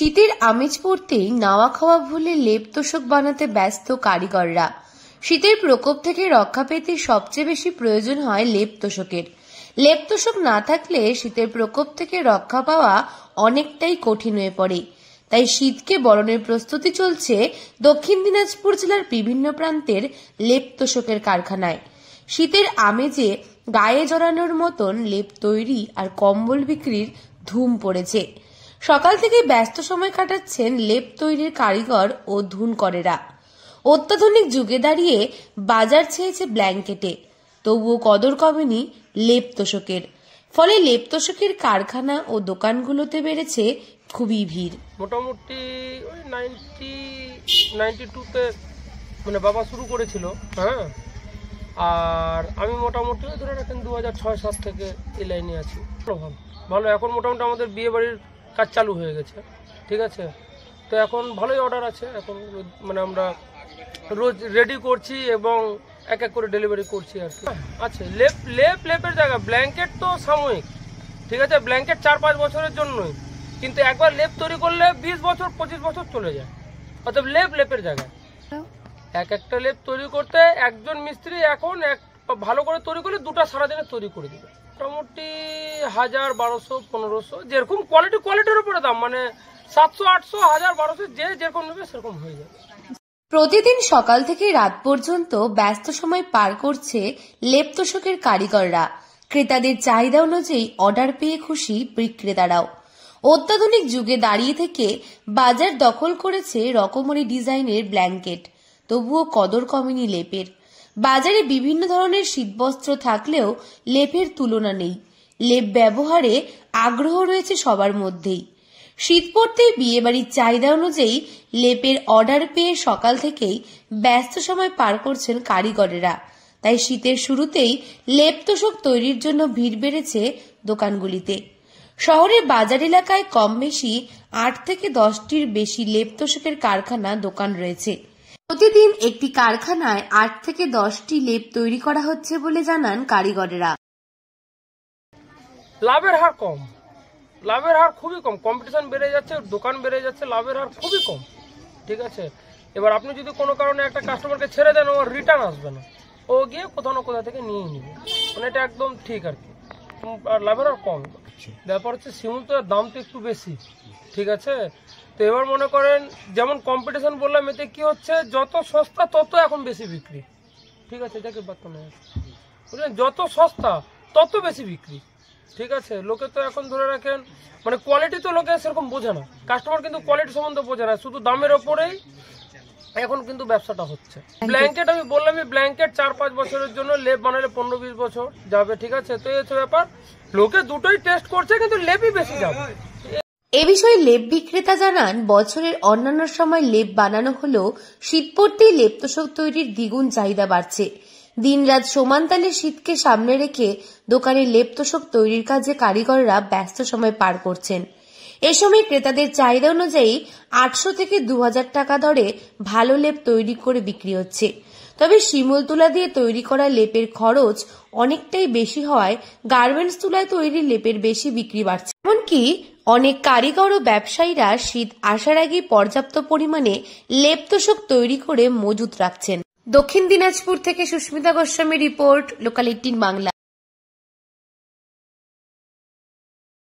শীতের আমেজ পড়তেই নাওয়া খাওয়া ভুলে লেপ তোশক বানাতে ব্যস্ত কারিগররা। শীতের প্রকোপ থেকে রক্ষা পেতে সবচেয়ে বেশি প্রয়োজন হয় লেপ তোশকের। লেপ তোশক না থাকলে শীতের প্রকোপ থেকে রক্ষা পাওয়া অনেকটাই কঠিন হয়ে পড়ে। তাই শীতকে বরণের প্রস্তুতি চলছে দক্ষিণ দিনাজপুর জেলার বিভিন্ন প্রান্তের লেপ তোশকের কারখানায়। শীতের আমেজে গায়ে জড়ানোর মতন লেপ তৈরি আর কম্বল বিক্রির ধুম পড়েছে। সকাল থেকে ব্যস্ত সময় কাটাচ্ছেন লেপ তৈরির কারিগর ও ধুনকরেরা। অত্যাধুনিক যুগে দাঁড়িয়ে বাজার ছেয়েছে ব্ল্যাঙ্কেটে, তবুও কদর কমেনি লেপ তোশকের। ফলে লেপ তোশকের কারখানা ও দোকানগুলোতে বেড়েছে খুবই ভিড়। মোটামুটি ওই 92তে মানে বাবা শুরু করেছিল, হ্যাঁ, আর আমি মোটামুটি ধরে রাখেন 2006-7 থেকে এই লাইনে আছি। ভালো এখন মোটামুটি আমাদের বিয়ে বাড়ির কাজ চালু হয়ে গেছে, ঠিক আছে। তো এখন ভালোই অর্ডার আছে, এখন মানে আমরা রোজ রেডি করছি এবং এক এক করে ডেলিভারি করছি আর কি। আছে লেপের জায়গা, ব্ল্যাঙ্কেট তো সাময়িক, ঠিক আছে, ব্ল্যাঙ্কেট 4-5 বছরের জন্যই, কিন্তু একবার লেপ তৈরি করলে 20 বছর 25 বছর চলে যায়। অর্থাৎ লেপের জায়গায় এক একটা লেপ তৈরি করতে একজন মিস্ত্রি এখন ভালো করে তৈরি করলে 2টা সারাদিনে তৈরি করে দিবে। মোটামুটি 1000, 1200, 1500 যেরকম কোয়ালিটির উপরে দাম, মানে 700, 800, 1000, 1200 যে যেরকম নেবে সেরকম হয়ে যাবে। প্রতিদিন সকাল থেকে রাত পর্যন্ত ব্যস্ত সময় পার করছে লেপ তোশকের কারিগররা। ক্রেতাদের চাহিদা অনুযায়ী অর্ডার পেয়ে খুশি বিক্রেতারাও। অত্যাধুনিক যুগে দাঁড়িয়ে থেকে বাজার দখল করেছে রকমারি ডিজাইনের ব্ল্যাঙ্কেট, তবুও কদর কমেনি লেপের। বাজারে বিভিন্ন ধরনের শীতবস্ত্র থাকলেও লেপের তুলনা নেই। লেপ ব্যবহারে আগ্রহ রয়েছে সবার মধ্যেই। শীত পড়তেই বিয়েবাড়ির চাহিদা অনুযায়ী লেপের অর্ডার পেয়ে সকাল থেকেই ব্যস্ত সময় পার করছেন কারিগরেরা। তাই শীতের শুরুতেই লেপ তোশক তৈরির জন্য ভিড় বেড়েছে দোকানগুলিতে। শহরের বাজার এলাকায় কম বেশি 8 থেকে 10টির বেশি লেপ তোশকের কারখানা দোকান রয়েছে। প্রতিদিন একটি কারখানায় 8 থেকে 10টি লেপ তৈরি করা হচ্ছে বলে জানান কারিগরেরা। লাভের হার কম, লাভের হার খুবই কম, কম্পিটিশন বেড়ে যাচ্ছে, দোকান বেড়ে যাচ্ছে, লাভের হার খুবই কম, ঠিক আছে। এবার আপনি যদি কোনো কারণে একটা কাস্টমারকে ছেড়ে দেন, ওর রিটার্ন আসবে না, ও গিয়ে কোথাও না কোথা থেকে নিয়ে নেবে, মানে এটা একদম ঠিক আর কি। আর লাভের হার কম। ব্যাপার হচ্ছে শিমুল তো দাম তো একটু বেশি, ঠিক আছে। তো এবার মনে করেন যেমন কম্পিটিশন বললাম, এতে কি হচ্ছে, যত সস্তা তত এখন বেশি বিক্রি, ঠিক আছে। দেখে বার্তা বুঝলেন, যত সস্তা তত বেশি বিক্রি, ঠিক আছে। লোকে তো এখন ধরে রাখেন মানে কোয়ালিটি তো লোকে সেরকম বোঝে না, কাস্টমার কিন্তু কোয়ালিটি সম্বন্ধে বোঝে না, শুধু দামের ওপরেই এখন কিন্তু ব্যবসাটা হচ্ছে। ব্ল্যাঙ্কেট আমি বললাম, ব্ল্যাঙ্কেট 4-5 বছরের জন্য, লেপ বানালে 15-20 বছর যাবে, ঠিক আছে। তো এই হচ্ছে ব্যাপার, লোকে দুটোই টেস্ট করছে কিন্তু লেপই বেশি যাবে। এ বিষয়ে লেপ বিক্রেতা জানান, বছরের অন্যান্য সময় লেপ বানানো হলেও শীত পড়তেই লেপ তোশক তৈরির দ্বিগুণ চাহিদা বাড়ছে। দিনরাত সমান তালে শীতকে সামনে রেখে দোকানে লেপ তোশক তৈরির কাজে কারিগররা ব্যস্ত সময় পার করছেন। এ সময় ক্রেতাদের চাহিদা অনুযায়ী 800 থেকে 2000 টাকা দরে ভালো লেপ তৈরি করে বিক্রি হচ্ছে। তবে শিমুল তুলা দিয়ে তৈরি করা লেপের খরচ অনেকটাই বেশি হওয়ায় গার্মেন্টস তুলায় তৈরি লেপের বেশি বিক্রি বাড়ছে। এমনকি অনেক কারিগর ও ব্যবসায়ীরা শীত আসার আগেই পর্যাপ্ত পরিমাণে লেপ তোশক তৈরি করে মজুত রাখছেন। দক্ষিণ দিনাজপুর থেকে সুস্মিতা গোস্বামী রিপোর্ট, লোকাল 18 বাংলা।